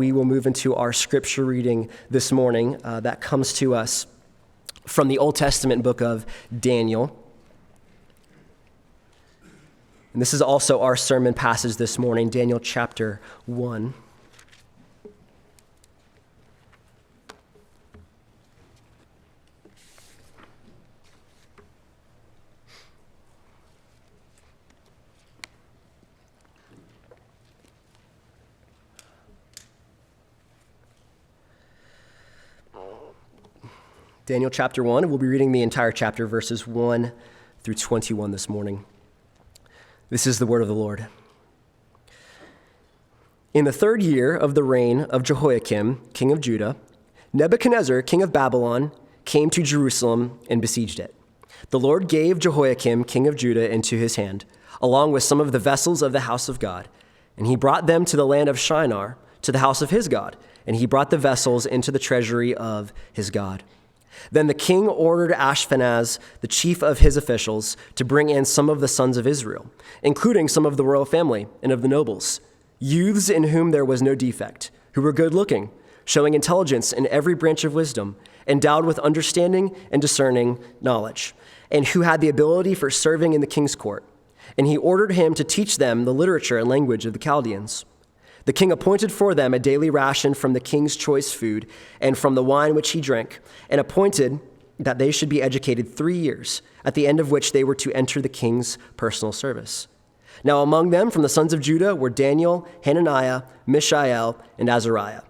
We will move into our scripture reading this morning that comes to us from the Old Testament book of Daniel. And this is also our sermon passage this morning, Daniel chapter 1. Daniel chapter 1, we'll be reading the entire chapter, verses 1 through 21 this morning. This is the word of the Lord. In the 3rd year of the reign of Jehoiakim, king of Judah, Nebuchadnezzar, king of Babylon, came to Jerusalem and besieged it. The Lord gave Jehoiakim, king of Judah, into his hand, along with some of the vessels of the house of God. And he brought them to the land of Shinar, to the house of his God, and he brought the vessels into the treasury of his God. Then the king ordered Ashpenaz, the chief of his officials, to bring in some of the sons of Israel, including some of the royal family and of the nobles, youths in whom there was no defect, who were good-looking, showing intelligence in every branch of wisdom, endowed with understanding and discerning knowledge, and who had the ability for serving in the king's court. And he ordered him to teach them the literature and language of the Chaldeans. The king appointed for them a daily ration from the king's choice food and from the wine which he drank, and appointed that they should be educated 3 years, at the end of which they were to enter the king's personal service. Now among them from the sons of Judah were Daniel, Hananiah, Mishael, and Azariah.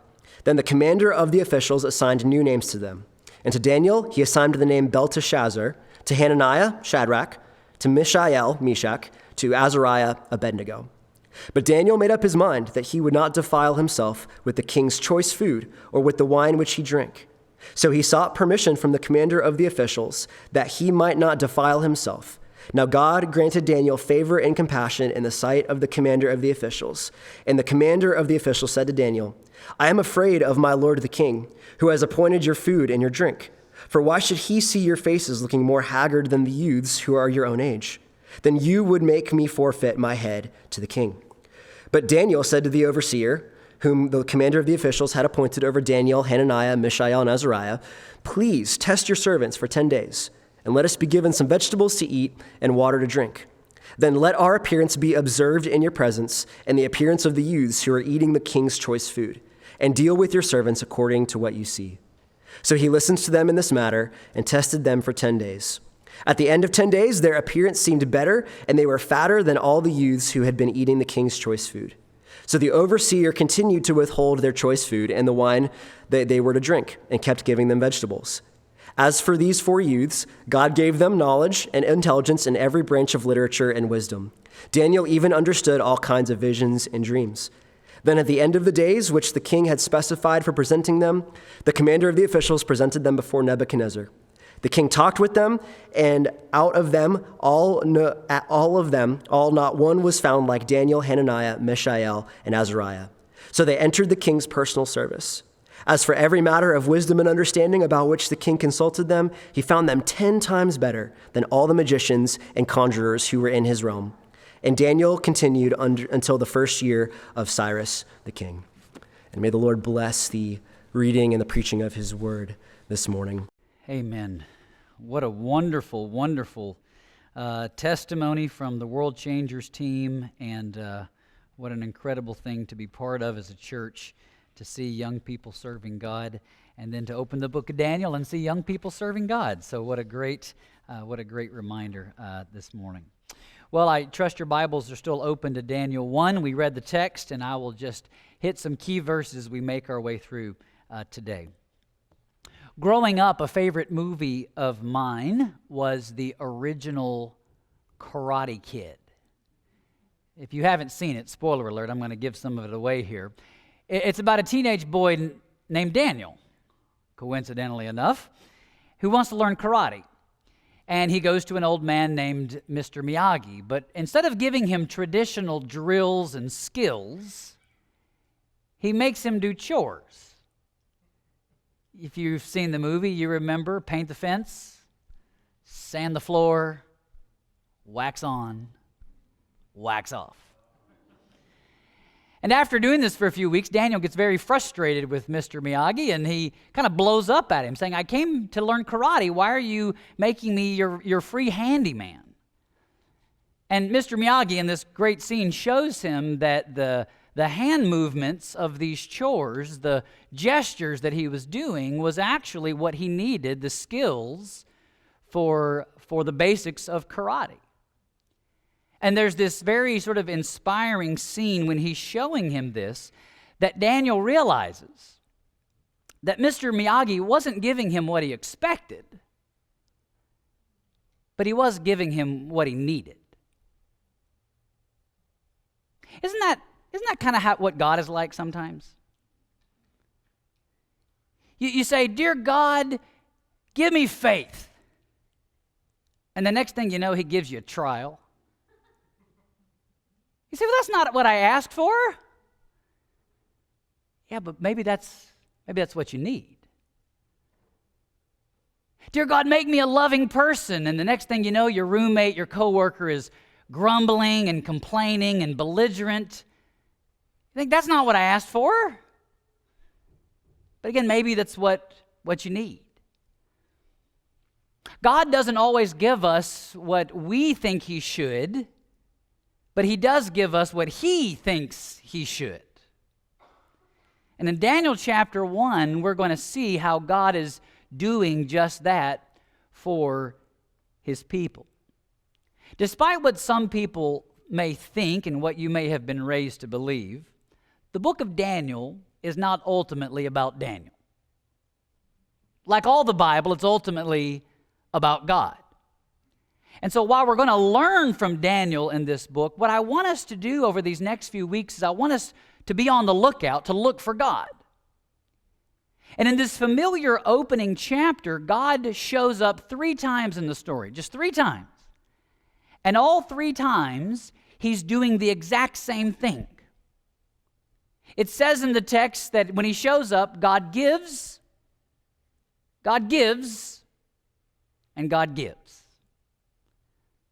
Then the commander of the officials assigned new names to them. And to Daniel he assigned the name Belteshazzar, to Hananiah, Shadrach, to Mishael, Meshach, to Azariah, Abednego. But Daniel made up his mind that he would not defile himself with the king's choice food or with the wine which he drank. So he sought permission from the commander of the officials that he might not defile himself. Now God granted Daniel favor and compassion in the sight of the commander of the officials. And the commander of the officials said to Daniel, I am afraid of my lord the king, who has appointed your food and your drink. For why should he see your faces looking more haggard than the youths who are your own age? Then you would make me forfeit my head to the king. But Daniel said to the overseer, whom the commander of the officials had appointed over Daniel, Hananiah, Mishael, and Azariah, please test your servants for 10 days, and let us be given some vegetables to eat and water to drink. Then let our appearance be observed in your presence, and the appearance of the youths who are eating the king's choice food, and deal with your servants according to what you see. So he listened to them in this matter, and tested them for 10 days. At the end of 10 days, their appearance seemed better, and they were fatter than all the youths who had been eating the king's choice food. So the overseer continued to withhold their choice food and the wine that they were to drink, and kept giving them vegetables. As for these 4 youths, God gave them knowledge and intelligence in every branch of literature and wisdom. Daniel even understood all kinds of visions and dreams. Then at the end of the days which the king had specified for presenting them, the commander of the officials presented them before Nebuchadnezzar. The king talked with them, and out of them, all not one was found like Daniel, Hananiah, Mishael, and Azariah. So they entered the king's personal service. As for every matter of wisdom and understanding about which the king consulted them, he found them 10 times better than all the magicians and conjurers who were in his realm. And Daniel continued until the 1st year of Cyrus the king. And may the Lord bless the reading and the preaching of his word this morning. Amen. What a wonderful, wonderful testimony from the World Changers team, and what an incredible thing to be part of as a church, to see young people serving God, and then to open the book of Daniel and see young people serving God. So what a great reminder this morning. Well, I trust your Bibles are still open to Daniel 1. We read the text, and I will just hit some key verses as we make our way through today. Growing up, a favorite movie of mine was the original Karate Kid. If you haven't seen it, spoiler alert, I'm going to give some of it away here. It's about a teenage boy named Daniel, coincidentally enough, who wants to learn karate. And he goes to an old man named Mr. Miyagi. But instead of giving him traditional drills and skills, he makes him do chores. If you've seen the movie, you remember paint the fence, sand the floor, wax on, wax off. And after doing this for a few weeks, Daniel gets very frustrated with Mr. Miyagi, and he kind of blows up at him, saying, I came to learn karate. Why are you making me your free handyman? And Mr. Miyagi in this great scene shows him that the hand movements of these chores, the gestures that he was doing, was actually what he needed, the skills for the basics of karate. And there's this very sort of inspiring scene when he's showing him this, that Daniel realizes that Mr. Miyagi wasn't giving him what he expected, but he was giving him what he needed. Isn't that kind of what God is like sometimes? You say, Dear God, give me faith. And the next thing you know, he gives you a trial. You say, well, that's not what I asked for. Yeah, but maybe that's what you need. Dear God, make me a loving person. And the next thing you know, your roommate, your coworker is grumbling and complaining and belligerent. You think that's not what I asked for? But again, maybe that's what you need. God doesn't always give us what we think he should, but he does give us what he thinks he should. And in Daniel chapter 1, we're going to see how God is doing just that for his people. Despite what some people may think and what you may have been raised to believe, the book of Daniel is not ultimately about Daniel. Like all the Bible, it's ultimately about God. And so while we're going to learn from Daniel in this book, what I want us to do over these next few weeks is I want us to be on the lookout, to look for God. And in this familiar opening chapter, God shows up 3 times in the story, just 3 times. And all 3 times, he's doing the exact same thing. It says in the text that when he shows up, God gives, and God gives.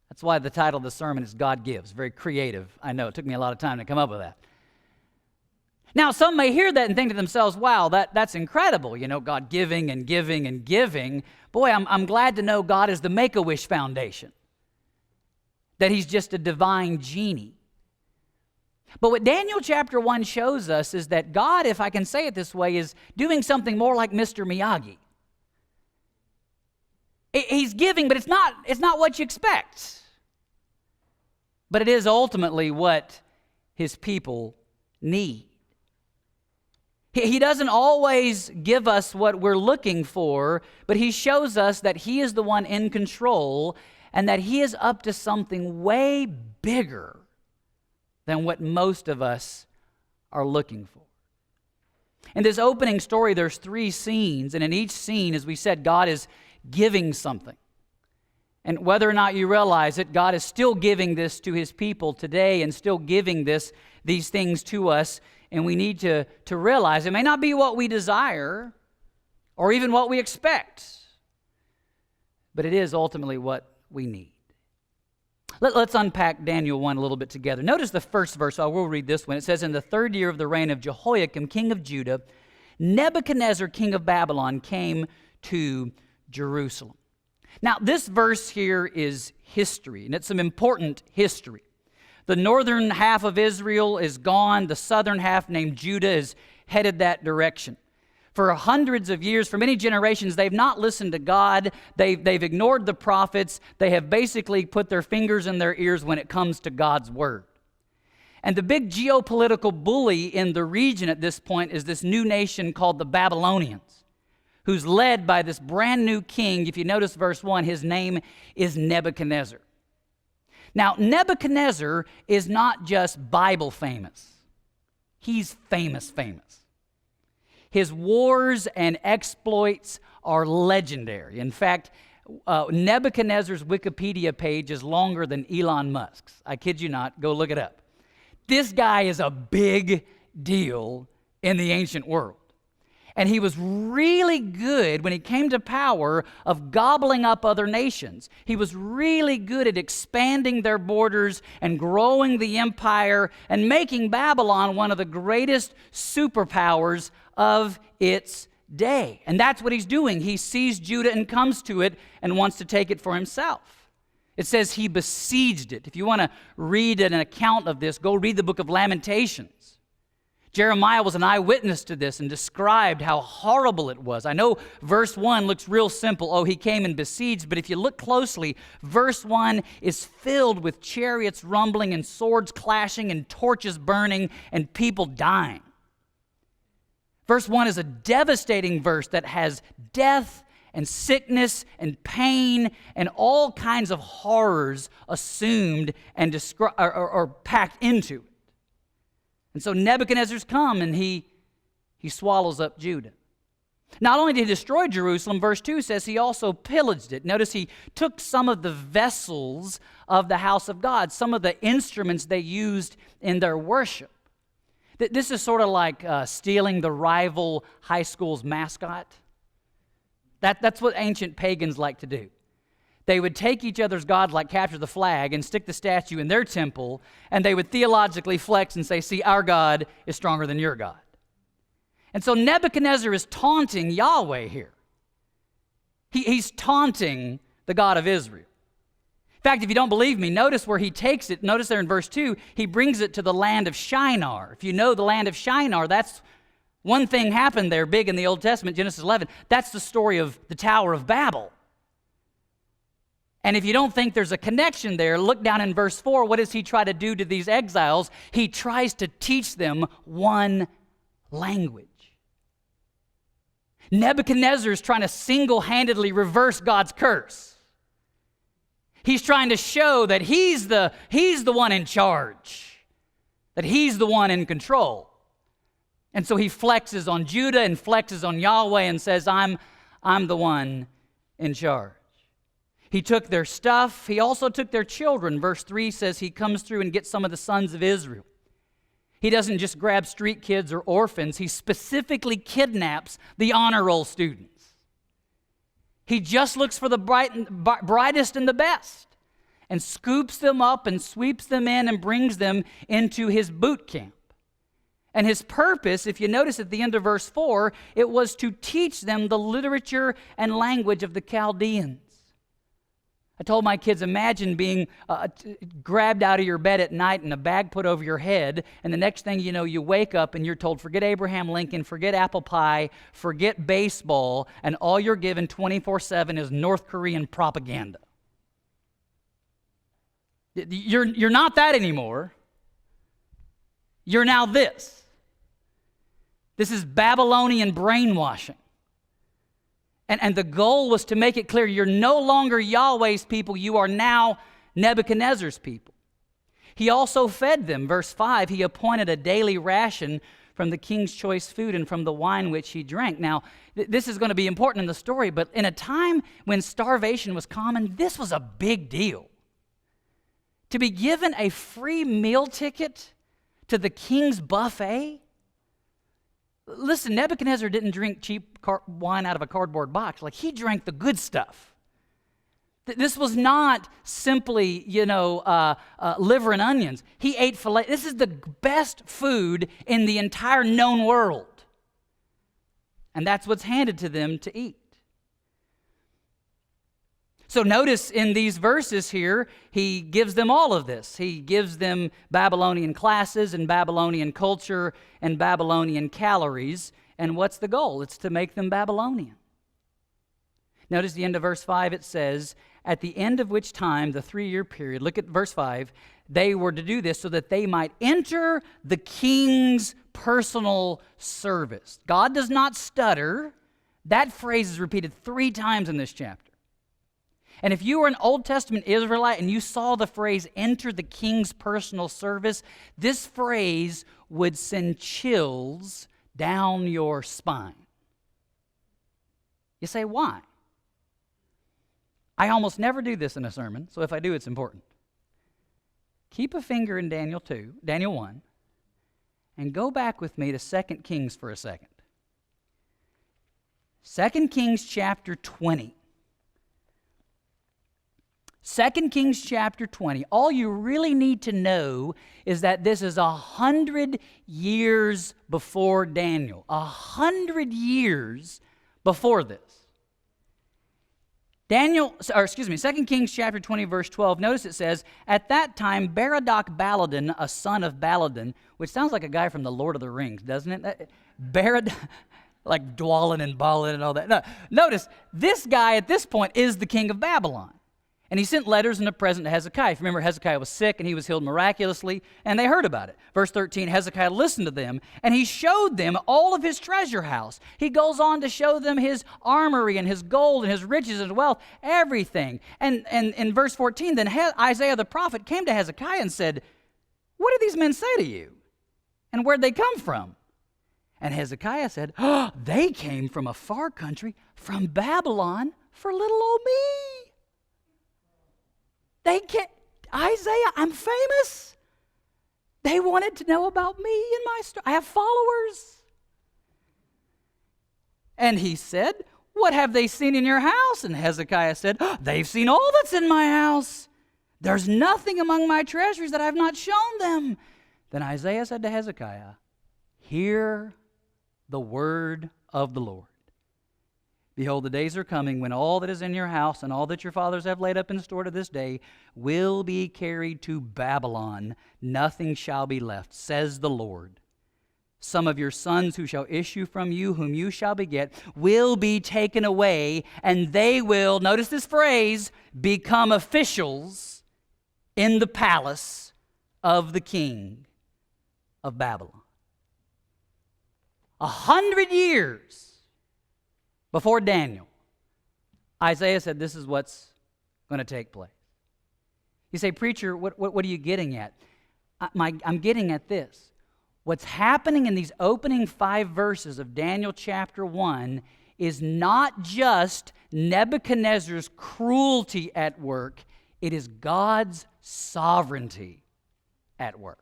That's why the title of the sermon is God Gives. Very creative. I know, it took me a lot of time to come up with that. Now, some may hear that and think to themselves, wow, that's incredible, God giving and giving and giving. Boy, I'm glad to know God is the Make-A-Wish Foundation, that he's just a divine genie. But what Daniel chapter 1 shows us is that God, if I can say it this way, is doing something more like Mr. Miyagi. He's giving, but it's not what you expect. But it is ultimately what his people need. He doesn't always give us what we're looking for, but he shows us that he is the one in control and that he is up to something way bigger than what most of us are looking for. In this opening story, there's 3 scenes, and in each scene, as we said, God is giving something. And whether or not you realize it, God is still giving this to his people today and still giving these things to us. And we need to realize it may not be what we desire or even what we expect, but it is ultimately what we need. Let's unpack Daniel 1 a little bit together. Notice the first verse. I will read this one. It says, in the 3rd year of the reign of Jehoiakim, king of Judah, Nebuchadnezzar, king of Babylon, came to Jerusalem. Now, this verse here is history, and it's some important history. The northern half of Israel is gone. The southern half, named Judah, is headed that direction. For hundreds of years, for many generations, they've not listened to God. They've ignored the prophets. They have basically put their fingers in their ears when it comes to God's word. And the big geopolitical bully in the region at this point is this new nation called the Babylonians, who's led by this brand new king. If you notice verse 1, his name is Nebuchadnezzar. Now, Nebuchadnezzar is not just Bible famous. He's famous. His wars and exploits are legendary. In fact, Nebuchadnezzar's Wikipedia page is longer than Elon Musk's. I kid you not. Go look it up. This guy is a big deal in the ancient world. And he was really good when he came to power of gobbling up other nations. He was really good at expanding their borders and growing the empire and making Babylon one of the greatest superpowers of its day. And that's what he's doing. He sees Judah and comes to it and wants to take it for himself. It says he besieged it. If you want to read an account of this, go read the book of Lamentations. Jeremiah was an eyewitness to this and described how horrible it was. I know verse 1 looks real simple. Oh, he came and besieged. But if you look closely, verse 1 is filled with chariots rumbling and swords clashing and torches burning and people dying. Verse 1 is a devastating verse that has death and sickness and pain and all kinds of horrors assumed and or packed into it. And so Nebuchadnezzar's come and he swallows up Judah. Not only did he destroy Jerusalem, verse 2 says he also pillaged it. Notice he took some of the vessels of the house of God, some of the instruments they used in their worship. This is sort of like stealing the rival high school's mascot. That's what ancient pagans like to do. They would take each other's gods, like capture the flag, and stick the statue in their temple, and they would theologically flex and say, see, our God is stronger than your God. And so Nebuchadnezzar is taunting Yahweh here. He's taunting the God of Israel. In fact, if you don't believe me, notice where he takes it. Notice there in verse 2, he brings it to the land of Shinar. If you know the land of Shinar, that's one thing happened there big in the Old Testament, Genesis 11. That's the story of the Tower of Babel. And if you don't think there's a connection there, look down in verse 4. What does he try to do to these exiles? He tries to teach them one language. Nebuchadnezzar is trying to single-handedly reverse God's curse. He's trying to show that he's the one in charge, that he's the one in control. And so he flexes on Judah and flexes on Yahweh and says, I'm the one in charge. He took their stuff. He also took their children. Verse 3 says he comes through and gets some of the sons of Israel. He doesn't just grab street kids or orphans. He specifically kidnaps the honor roll students. He just looks for the brightest and the best and scoops them up and sweeps them in and brings them into his boot camp. And his purpose, if you notice at the end of verse 4, it was to teach them the literature and language of the Chaldeans. I told my kids, imagine being grabbed out of your bed at night and a bag put over your head, and the next thing you know, you wake up and you're told, forget Abraham Lincoln, forget apple pie, forget baseball, and all you're given 24/7 is North Korean propaganda. You're not that anymore. You're now this. This is Babylonian brainwashing. And the goal was to make it clear you're no longer Yahweh's people, you are now Nebuchadnezzar's people. He also fed them. Verse 5, he appointed a daily ration from the king's choice food and from the wine which he drank. Now, this is going to be important in the story, but in a time when starvation was common, this was a big deal. To be given a free meal ticket to the king's buffet. Listen, Nebuchadnezzar didn't drink cheap wine out of a cardboard box. Like, he drank the good stuff. This was not simply, liver and onions. He ate filet. This is the best food in the entire known world. And that's what's handed to them to eat. So notice in these verses here, he gives them all of this. He gives them Babylonian classes and Babylonian culture and Babylonian calories. And what's the goal? It's to make them Babylonian. Notice the end of verse 5, it says, at the end of which time, the 3-year period, look at verse 5, they were to do this so that they might enter the king's personal service. God does not stutter. That phrase is repeated 3 times in this chapter. And if you were an Old Testament Israelite and you saw the phrase, enter the king's personal service, this phrase would send chills down your spine. You say, why? I almost never do this in a sermon, so if I do, it's important. Keep a finger in Daniel 1, and go back with me to 2 Kings for a second. 2 Kings chapter 20. 2 Kings chapter 20. All you really need to know is that this is 100 years before Daniel. 100 years before this. 2 Kings chapter 20, verse 12. Notice it says, at that time, Berodach Baladan, a son of Baladan, which sounds like a guy from the Lord of the Rings, doesn't it? Like Dwalin and Balin and all that. No, notice, this guy at this point is the king of Babylon. And he sent letters and a present to Hezekiah. If you remember, Hezekiah was sick and he was healed miraculously, and they heard about it. Verse 13, Hezekiah listened to them, and he showed them all of his treasure house. He goes on to show them his armory and his gold and his riches and wealth, everything. And in verse 14, then Isaiah the prophet came to Hezekiah and said, what did these men say to you? And where'd they come from? And Hezekiah said, oh, they came from a far country, from Babylon, for little old me. They can't, Isaiah, I'm famous. They wanted to know about me and my story. I have followers. And he said, what have they seen in your house? And Hezekiah said, oh, they've seen all that's in my house. There's nothing among my treasuries that I have not shown them. Then Isaiah said to Hezekiah, hear the word of the Lord. Behold, the days are coming when all that is in your house and all that your fathers have laid up in store to this day will be carried to Babylon. Nothing shall be left, says the Lord. Some of your sons who shall issue from you, whom you shall beget, will be taken away, and they will, notice this phrase, become officials in the palace of the king of Babylon. 100 years before Daniel, Isaiah said this is what's going to take place. You say, preacher, what are you getting at? I'm getting at this. What's happening in these opening 5 verses of Daniel chapter 1 is not just Nebuchadnezzar's cruelty at work, it is God's sovereignty at work.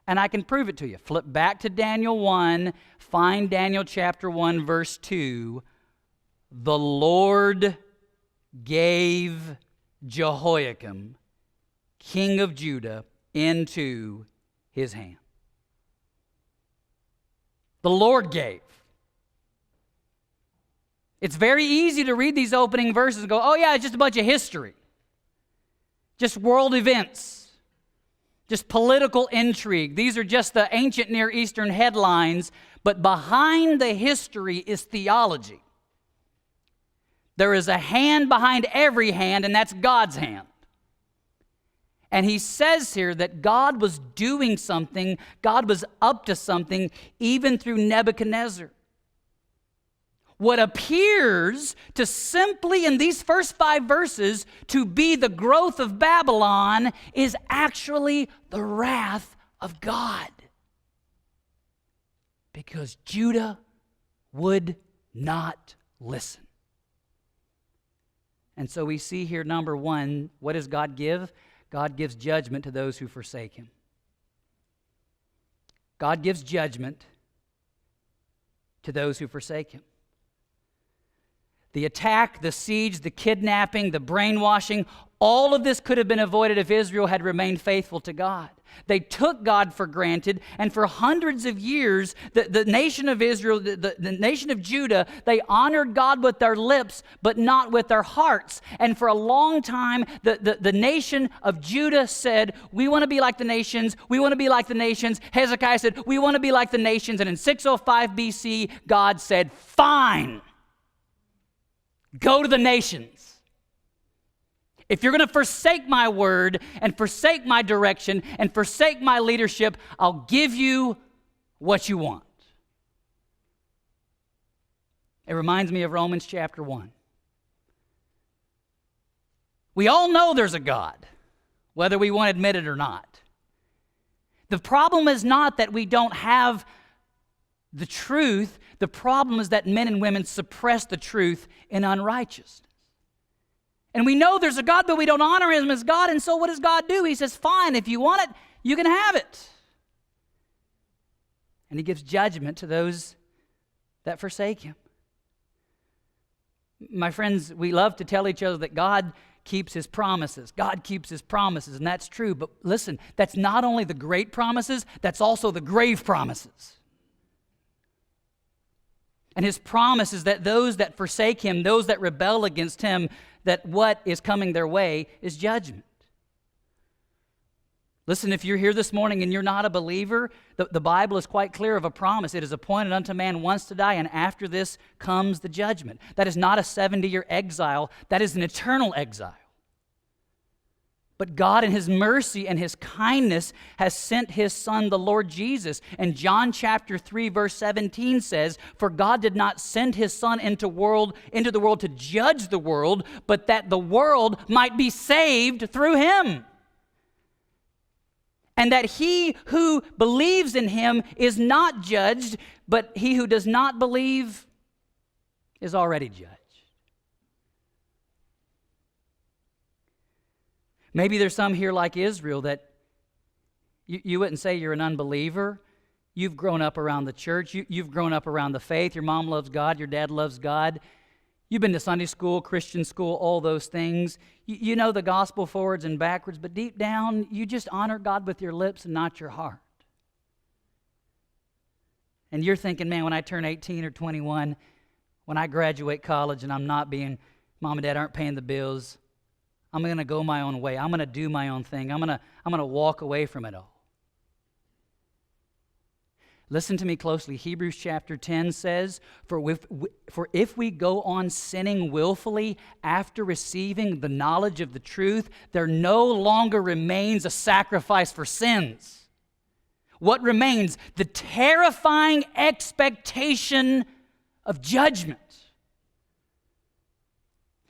And I can prove it to you. Flip back to Daniel 1, find Daniel chapter 1, verse 2. The Lord gave Jehoiakim, king of Judah, into his hand. The Lord gave. It's very easy to read these opening verses and go, oh yeah, it's just a bunch of history. Just world events. Just political intrigue. These are just the ancient Near Eastern headlines, but behind the history is theology. There is a hand behind every hand, and that's God's hand. And he says here that God was doing something, God was up to something, even through Nebuchadnezzar. What appears to simply, in these first 5 verses, to be the growth of Babylon is actually the wrath of God. Because Judah would not listen. And so we see here, number 1, what does God give? God gives judgment to those who forsake him. God gives judgment to those who forsake him. The attack, the siege, the kidnapping, the brainwashing, all of this could have been avoided if Israel had remained faithful to God. They took God for granted, and for hundreds of years, the nation of Israel, the nation of Judah, they honored God with their lips, but not with their hearts. And for a long time, the nation of Judah said, we want to be like the nations, we want to be like the nations. Hezekiah said, we want to be like the nations. And in 605 BC, God said, fine. Go to the nations. If you're going to forsake my word and forsake my direction and forsake my leadership, I'll give you what you want. It reminds me of Romans chapter 1. We all know there's a God, whether we want to admit it or not. The problem is not that we don't have the truth. The problem is that men and women suppress the truth in unrighteousness. And we know there's a God, but we don't honor him as God. And so what does God do? He says, fine, if you want it, you can have it. And he gives judgment to those that forsake him. My friends, we love to tell each other that God keeps his promises. God keeps his promises, and that's true. But listen, that's not only the great promises, that's also the grave promises. And his promise is that those that forsake him, those that rebel against him, that what is coming their way is judgment. Listen, if you're here this morning and you're not a believer, the Bible is quite clear of a promise. It is appointed unto man once to die, and after this comes the judgment. That is not a 70-year exile. That is an eternal exile. But God in his mercy and his kindness has sent his Son, the Lord Jesus. And John chapter 3, verse 17 says, "For God did not send his Son into the world to judge the world, but that the world might be saved through him. And that he who believes in him is not judged, but he who does not believe is already judged." Maybe there's some here like Israel that you wouldn't say you're an unbeliever. You've grown up around the church. You've grown up around the faith. Your mom loves God. Your dad loves God. You've been to Sunday school, Christian school, all those things. You know the gospel forwards and backwards, but deep down, you just honor God with your lips and not your heart. And you're thinking, man, when I turn 18 or 21, when I graduate college and I'm not being, mom and dad aren't paying the bills, I'm going to go my own way. I'm going to do my own thing. I'm going to walk away from it all. Listen to me closely. Hebrews chapter 10 says, For if we go on sinning willfully after receiving the knowledge of the truth, there no longer remains a sacrifice for sins. What remains? The terrifying expectation of judgment.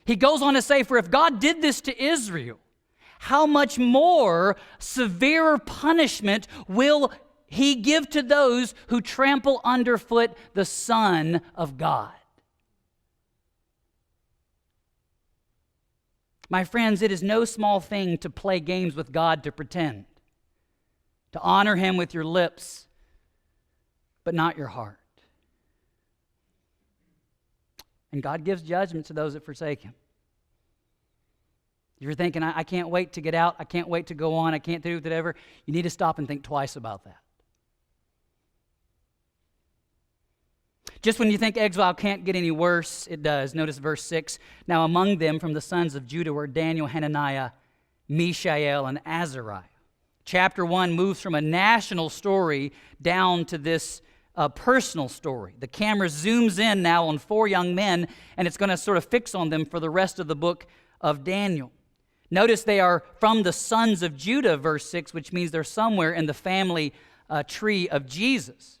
He goes on to say, for if God did this to Israel, how much more severe punishment will he give to those who trample underfoot the Son of God? My friends, it is no small thing to play games with God, to pretend, to honor him with your lips, but not your heart. And God gives judgment to those that forsake him. If you're thinking, I can't wait to get out, I can't wait to go on, I can't do whatever, you need to stop and think twice about that. Just when you think exile can't get any worse, it does. Notice verse 6. Now among them from the sons of Judah were Daniel, Hananiah, Mishael, and Azariah. Chapter 1 moves from a national story down to this personal story. The camera zooms in now on 4 young men, and it's going to sort of fix on them for the rest of the book of Daniel. Notice they are from the sons of Judah, verse 6, which means they're somewhere in the family tree of Jesus.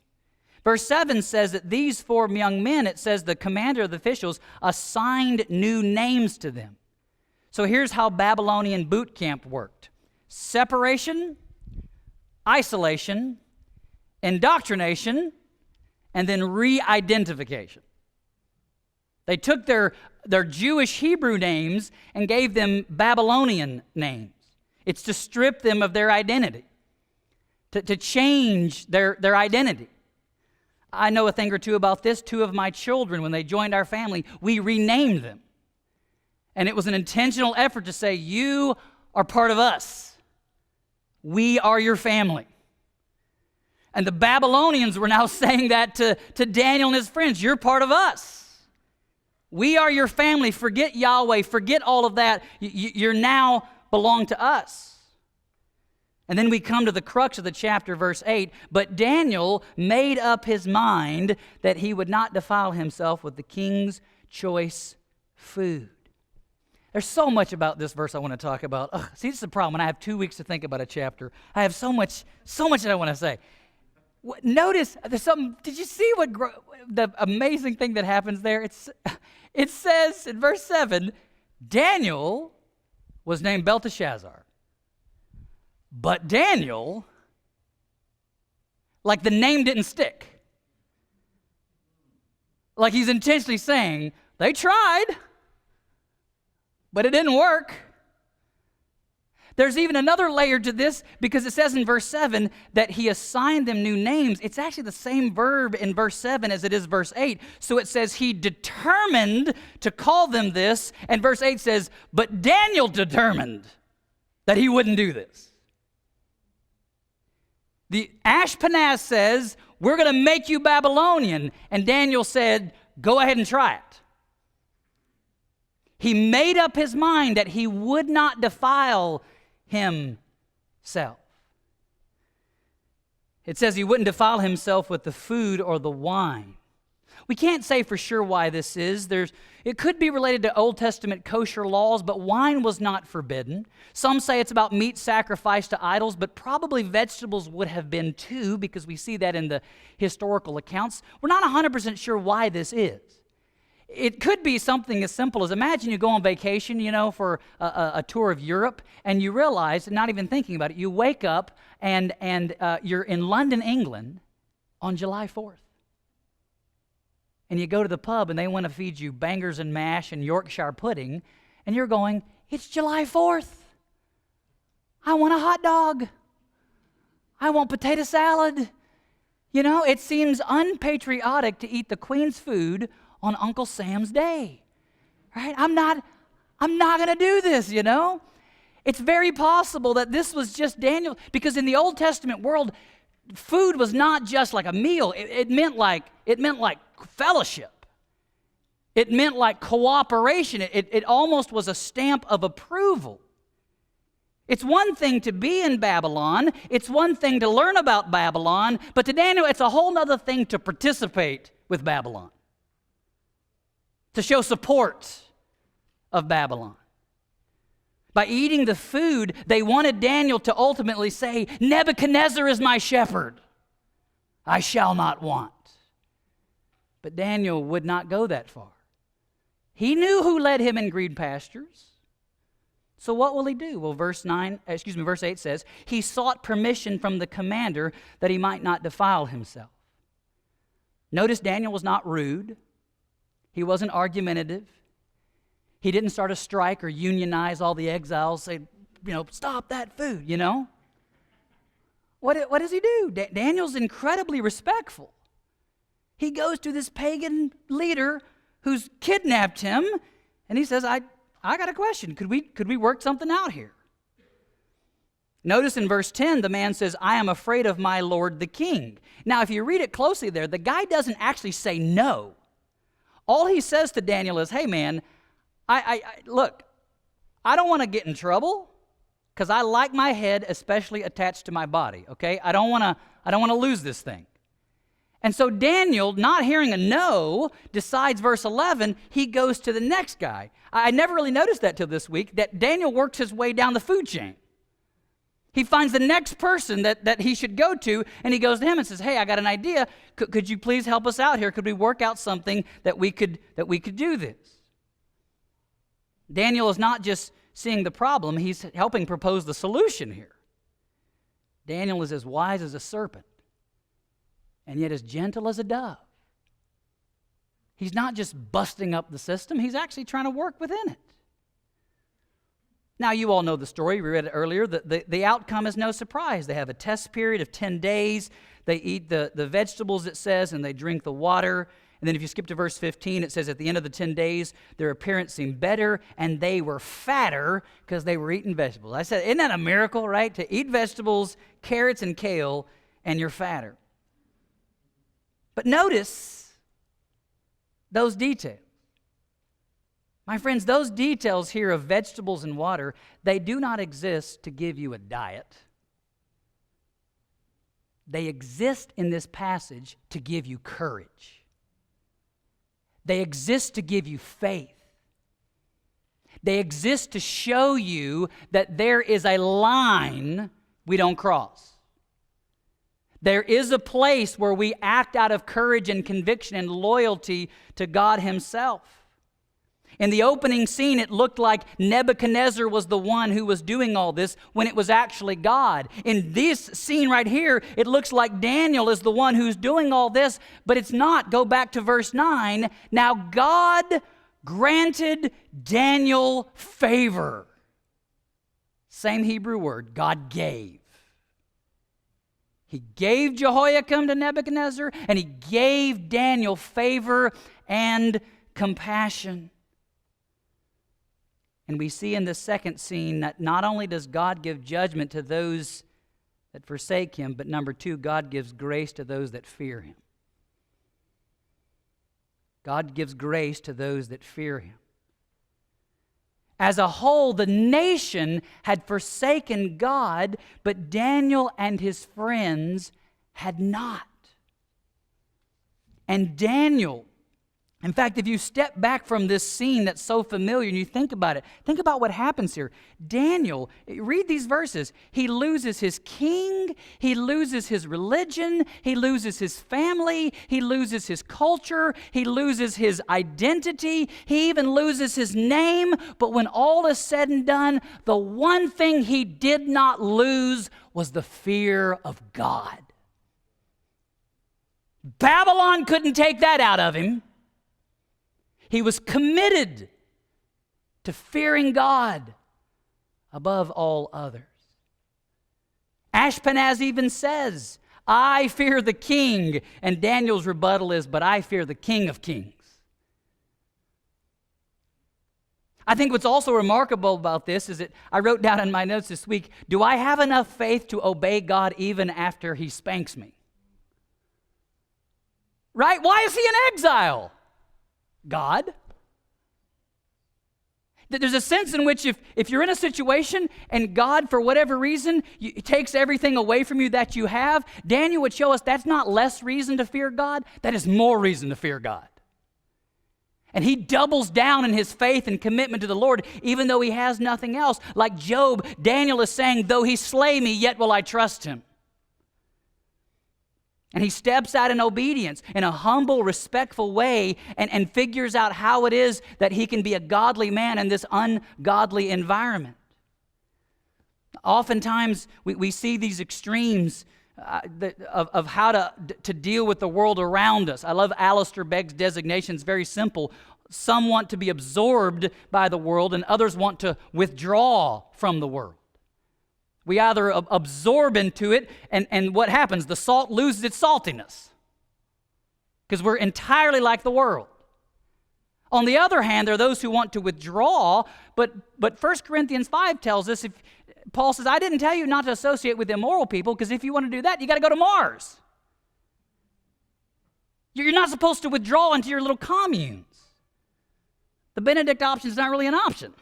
Verse 7 says that these 4 young men, it says the commander of the officials assigned new names to them. So here's how Babylonian boot camp worked: separation, isolation, indoctrination, and then re-identification. They took their Jewish Hebrew names and gave them Babylonian names. It's to strip them of their identity, to change their identity. I know a thing or two about this. 2 of my children, when they joined our family, we renamed them. And it was an intentional effort to say, you are part of us. We are your family. And the Babylonians were now saying that to Daniel and his friends. You're part of us. We are your family. Forget Yahweh. Forget all of that. You're now belong to us. And then we come to the crux of the chapter, verse 8. But Daniel made up his mind that he would not defile himself with the king's choice food. There's so much about this verse I want to talk about. See, this is the problem. When I have 2 weeks to think about a chapter, I have so much that I want to say. Notice, there's something. Did you see the amazing thing that happens there? It says in verse 7, Daniel was named Belteshazzar. But Daniel, like the name didn't stick. Like he's intentionally saying, they tried, but it didn't work. There's even another layer to this because it says in verse 7 that he assigned them new names. It's actually the same verb in verse 7 as it is verse 8. So it says he determined to call them this, and verse 8 says, but Daniel determined that he wouldn't do this. The Ashpenaz says, we're going to make you Babylonian, and Daniel said, go ahead and try it. He made up his mind that he would not defile himself. It says he wouldn't defile himself with the food or the wine. We can't say for sure why this is. It could be related to Old Testament kosher laws, but wine was not forbidden. Some say it's about meat sacrificed to idols, but probably vegetables would have been too, because we see that in the historical accounts. We're not 100% sure why this is. It could be something as simple as, imagine you go on vacation, for a tour of Europe, and you realize, not even thinking about it, you wake up and you're in London, England on July 4th. And you go to the pub and they want to feed you bangers and mash and Yorkshire pudding, and you're going, it's July 4th. I want a hot dog. I want potato salad. It seems unpatriotic to eat the Queen's food on Uncle Sam's day, right? I'm not going to do this, It's very possible that this was just Daniel, because in the Old Testament world, food was not just like a meal. It meant like fellowship. It meant like cooperation. It almost was a stamp of approval. It's one thing to be in Babylon. It's one thing to learn about Babylon. But to Daniel, it's a whole other thing to participate with Babylon, to show support of Babylon. By eating the food, they wanted Daniel to ultimately say, Nebuchadnezzar is my shepherd. I shall not want. But Daniel would not go that far. He knew who led him in green pastures. So what will he do? Well, verse 8 says, he sought permission from the commander that he might not defile himself. Notice Daniel was not rude. He wasn't argumentative. He didn't start a strike or unionize all the exiles, say, stop that food, What does he do? Daniel's incredibly respectful. He goes to this pagan leader who's kidnapped him, and he says, I got a question. Could we work something out here? Notice in verse 10, the man says, I am afraid of my lord the king. Now, if you read it closely there, the guy doesn't actually say no. All he says to Daniel is, hey man, look, I don't want to get in trouble because I like my head especially attached to my body, okay? I don't want to lose this thing. And so Daniel, not hearing a no, decides, verse 11, he goes to the next guy. I never really noticed that till this week, that Daniel works his way down the food chain. He finds the next person that he should go to, and he goes to him and says, hey, I got an idea. Could you please help us out here? Could we work out something that we could do this? Daniel is not just seeing the problem, he's helping propose the solution here. Daniel is as wise as a serpent, and yet as gentle as a dove. He's not just busting up the system, he's actually trying to work within it. Now, you all know the story. We read it earlier. The outcome is no surprise. They have a test period of 10 days. They eat the vegetables, it says, and they drink the water. And then if you skip to verse 15, it says at the end of the 10 days, their appearance seemed better, and they were fatter because they were eating vegetables. I said, isn't that a miracle, right? To eat vegetables, carrots and kale, and you're fatter. But notice those details. My friends, those details here of vegetables and water, they do not exist to give you a diet. They exist in this passage to give you courage. They exist to give you faith. They exist to show you that there is a line we don't cross. There is a place where we act out of courage and conviction and loyalty to God Himself. In the opening scene, it looked like Nebuchadnezzar was the one who was doing all this when it was actually God. In this scene right here, it looks like Daniel is the one who's doing all this, but it's not. Go back to verse 9. Now God granted Daniel favor. Same Hebrew word, God gave. He gave Jehoiakim to Nebuchadnezzar, and he gave Daniel favor and compassion. And we see in the second scene that not only does God give judgment to those that forsake him, but number two, God gives grace to those that fear him. God gives grace to those that fear him. As a whole, the nation had forsaken God, but Daniel and his friends had not. And Daniel, in fact, if you step back from this scene that's so familiar and you think about it, think about what happens here. Daniel, read these verses. He loses his king, he loses his religion, he loses his family, he loses his culture, he loses his identity, he even loses his name. But when all is said and done, the one thing he did not lose was the fear of God. Babylon couldn't take that out of him. He was committed to fearing God above all others. Ashpenaz even says, I fear the king. And Daniel's rebuttal is, but I fear the King of Kings. I think what's also remarkable about this is that I wrote down in my notes this week, do I have enough faith to obey God even after he spanks me? Right? Why is he in exile? God. There's a sense in which if you're in a situation and God, for whatever reason, takes everything away from you that you have, Daniel would show us that's not less reason to fear God, that is more reason to fear God. And he doubles down in his faith and commitment to the Lord, even though he has nothing else. Like Job, Daniel is saying, though he slay me, yet will I trust him. And he steps out in obedience in a humble, respectful way and figures out how it is that he can be a godly man in this ungodly environment. Oftentimes, we see these extremes of how to deal with the world around us. I love Alistair Begg's designation. It's very simple. Some want to be absorbed by the world, and others want to withdraw from the world. We either absorb into it, and what happens? The salt loses its saltiness because we're entirely like the world. On the other hand, there are those who want to withdraw, but 1 Corinthians 5 tells us, Paul says, I didn't tell you not to associate with immoral people, because if you want to do that, you got to go to Mars. You're not supposed to withdraw into your little communes. The Benedict option is not really an option.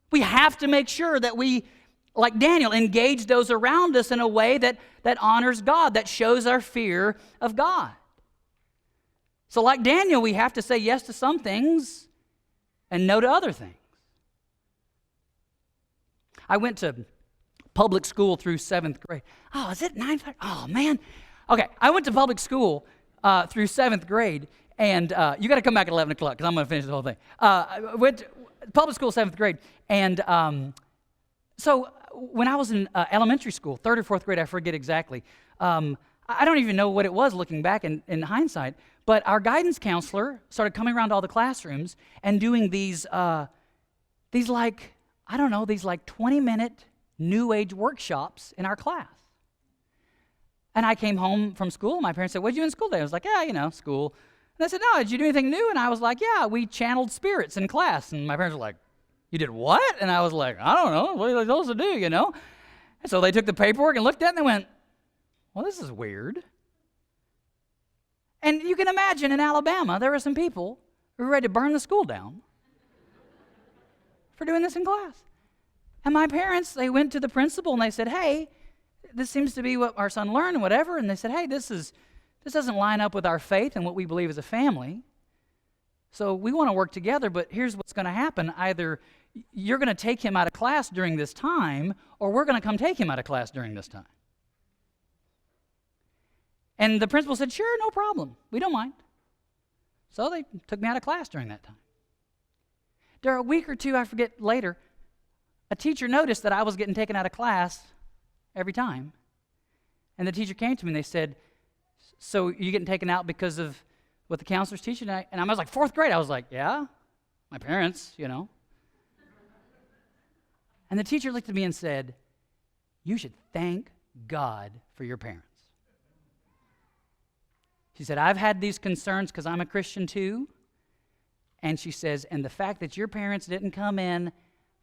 We have to make sure that we, like Daniel, engage those around us in a way that honors God, that shows our fear of God. So like Daniel, we have to say yes to some things and no to other things. I went to public school through 7th grade. Oh, is it 9th? Oh, man. Okay, I went to public school through 7th grade, and you got to come back at 11 o'clock because I'm going to finish the whole thing. I went to public school 7th grade, and so when I was in elementary school, 3rd or 4th grade, I forget exactly, I don't even know what it was looking back in hindsight, but our guidance counselor started coming around to all the classrooms and doing these 20-minute New Age workshops in our class. And I came home from school, my parents said, what'd you do in school today? I was like, yeah, school. And they said, no, did you do anything new? And I was like, yeah, we channeled spirits in class. And my parents were like, you did what? And I was like, I don't know, what are they supposed to do, And so they took the paperwork and looked at it and they went, well, this is weird. And you can imagine in Alabama, there were some people who were ready to burn the school down for doing this in class. And my parents, they went to the principal and they said, hey, this seems to be what our son learned and whatever. And they said, hey, this doesn't line up with our faith and what we believe as a family. So we want to work together, but here's what's going to happen. Either you're going to take him out of class during this time, or we're going to come take him out of class during this time. And the principal said, sure, no problem. We don't mind. So they took me out of class during that time. During a week or two, I forget later, a teacher noticed that I was getting taken out of class every time. And the teacher came to me and they said, so you getting taken out because of what the counselor's teaching? And I was like, 4th grade. I was like, yeah, my parents, And the teacher looked at me and said, "You should thank God for your parents." She said, "I've had these concerns because I'm a Christian too." And she says, "And the fact that your parents didn't come in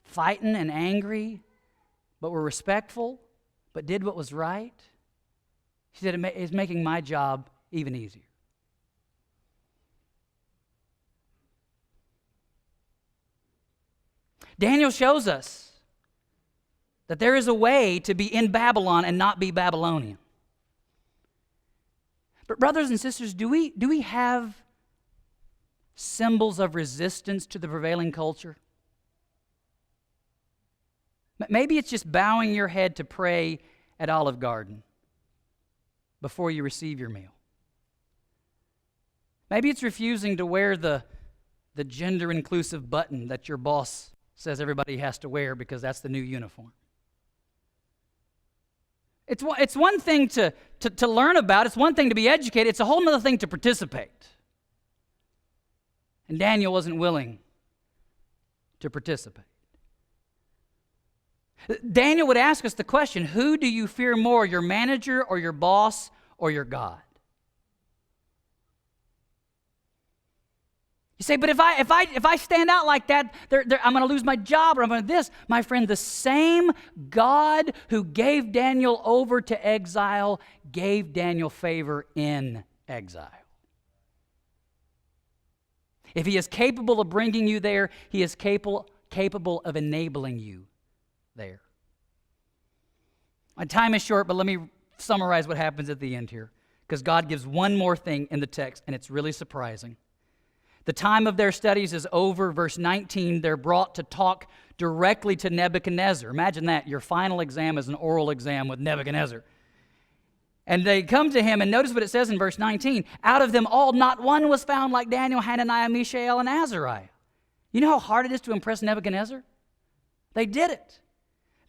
fighting and angry, but were respectful, but did what was right," she said, "it's making my job even easier." Daniel shows us that there is a way to be in Babylon and not be Babylonian. But brothers and sisters, do we have symbols of resistance to the prevailing culture? Maybe it's just bowing your head to pray at Olive Garden before you receive your meal. Maybe it's refusing to wear the gender-inclusive button that your boss says everybody has to wear because that's the new uniform. It's one thing to learn about. It's one thing to be educated. It's a whole other thing to participate. And Daniel wasn't willing to participate. Daniel would ask us the question, who do you fear more, your manager or your boss or your God? You say, but if I stand out like that, I'm going to lose my job or I'm going to this. My friend, the same God who gave Daniel over to exile gave Daniel favor in exile. If he is capable of bringing you there, he is capable of enabling you there. My time is short, but let me summarize what happens at the end here, because God gives one more thing in the text, and it's really surprising. The time of their studies is over. Verse 19, they're brought to talk directly to Nebuchadnezzar. Imagine that. Your final exam is an oral exam with Nebuchadnezzar. And they come to him, and notice what it says in verse 19. Out of them all, not one was found like Daniel, Hananiah, Mishael, and Azariah. You know how hard it is to impress Nebuchadnezzar? They did it.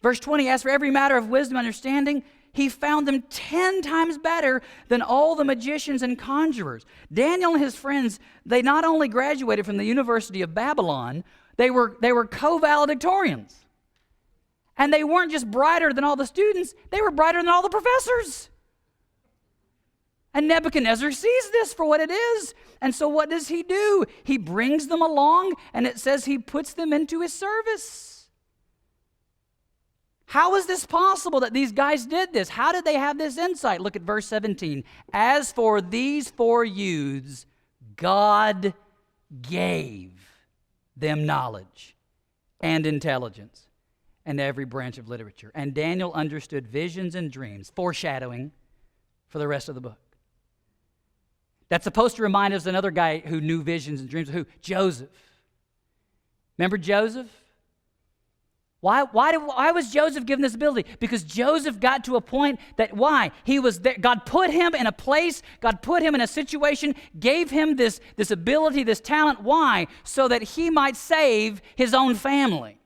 Verse 20, as for every matter of wisdom and understanding, he found them 10 times better than all the magicians and conjurers. Daniel and his friends, they not only graduated from the University of Babylon, they were co-valedictorians. And they weren't just brighter than all the students, they were brighter than all the professors. And Nebuchadnezzar sees this for what it is. And so what does he do? He brings them along, and it says he puts them into his service. How is this possible that these guys did this? How did they have this insight? Look at verse 17. As for these 4 youths, God gave them knowledge and intelligence and every branch of literature. And Daniel understood visions and dreams, foreshadowing for the rest of the book. That's supposed to remind us of another guy who knew visions and dreams. Who? Joseph. Remember Joseph? Why was Joseph given this ability? Because Joseph got to a point that why? He was there. God put him in a place, God put him in a situation, gave him this ability, this talent. Why? So that he might save his own family.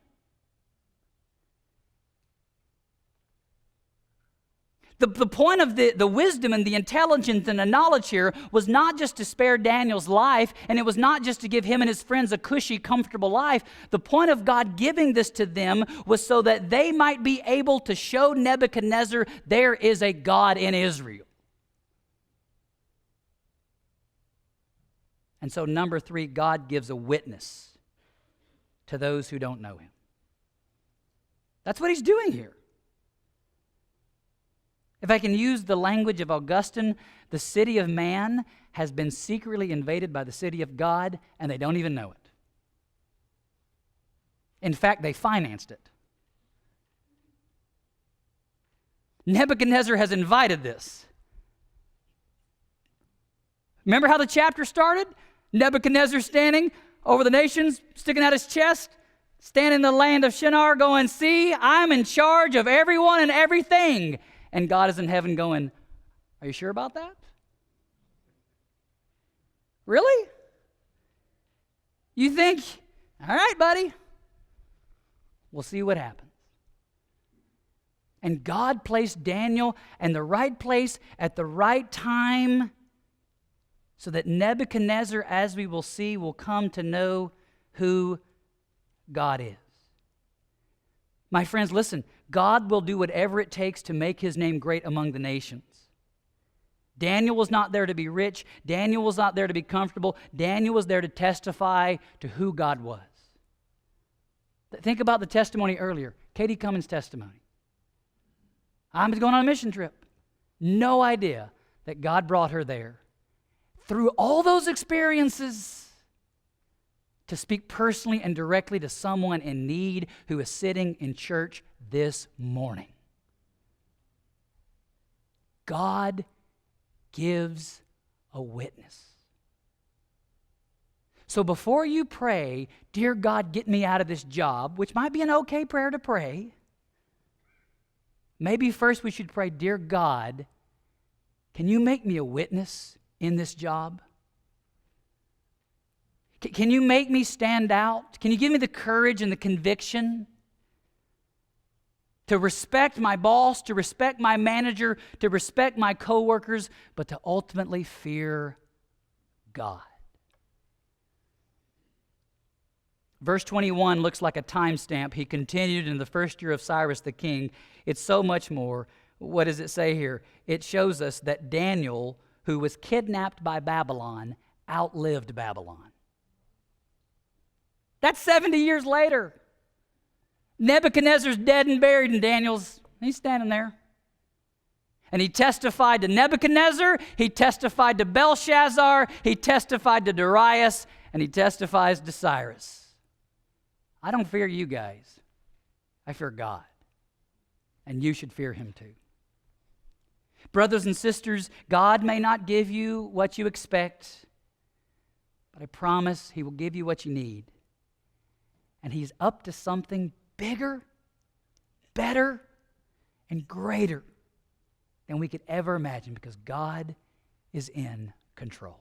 The point of the wisdom and the intelligence and the knowledge here was not just to spare Daniel's life, and it was not just to give him and his friends a cushy, comfortable life. The point of God giving this to them was so that they might be able to show Nebuchadnezzar there is a God in Israel. And so number 3, God gives a witness to those who don't know him. That's what he's doing here. If I can use the language of Augustine, the city of man has been secretly invaded by the city of God, and they don't even know it. In fact, they financed it. Nebuchadnezzar has invited this. Remember how the chapter started? Nebuchadnezzar standing over the nations, sticking out his chest, standing in the land of Shinar going, see, I'm in charge of everyone and everything. And God is in heaven going, are you sure about that? Really? You think, all right, buddy, we'll see what happens. And God placed Daniel in the right place at the right time so that Nebuchadnezzar, as we will see, will come to know who God is. My friends, listen, God will do whatever it takes to make his name great among the nations. Daniel was not there to be rich. Daniel was not there to be comfortable. Daniel was there to testify to who God was. Think about the testimony earlier, Katie Cummins' testimony. I'm going on a mission trip. No idea that God brought her there through all those experiences to speak personally and directly to someone in need who is sitting in church this morning. God gives a witness. So before you pray, dear God, get me out of this job, which might be an okay prayer to pray, maybe first we should pray, dear God, can you make me a witness in this job? Can you make me stand out? Can you give me the courage and the conviction to respect my boss, to respect my manager, to respect my coworkers, but to ultimately fear God? Verse 21 looks like a timestamp. He continued in the first year of Cyrus the king. It's so much more. What does it say here? It shows us that Daniel, who was kidnapped by Babylon, outlived Babylon. That's 70 years later. Nebuchadnezzar's dead and buried, and he's standing there. And he testified to Nebuchadnezzar, he testified to Belshazzar, he testified to Darius, and he testifies to Cyrus. I don't fear you guys. I fear God. And you should fear him too. Brothers and sisters, God may not give you what you expect, but I promise he will give you what you need. And he's up to something bigger, better, and greater than we could ever imagine, because God is in control.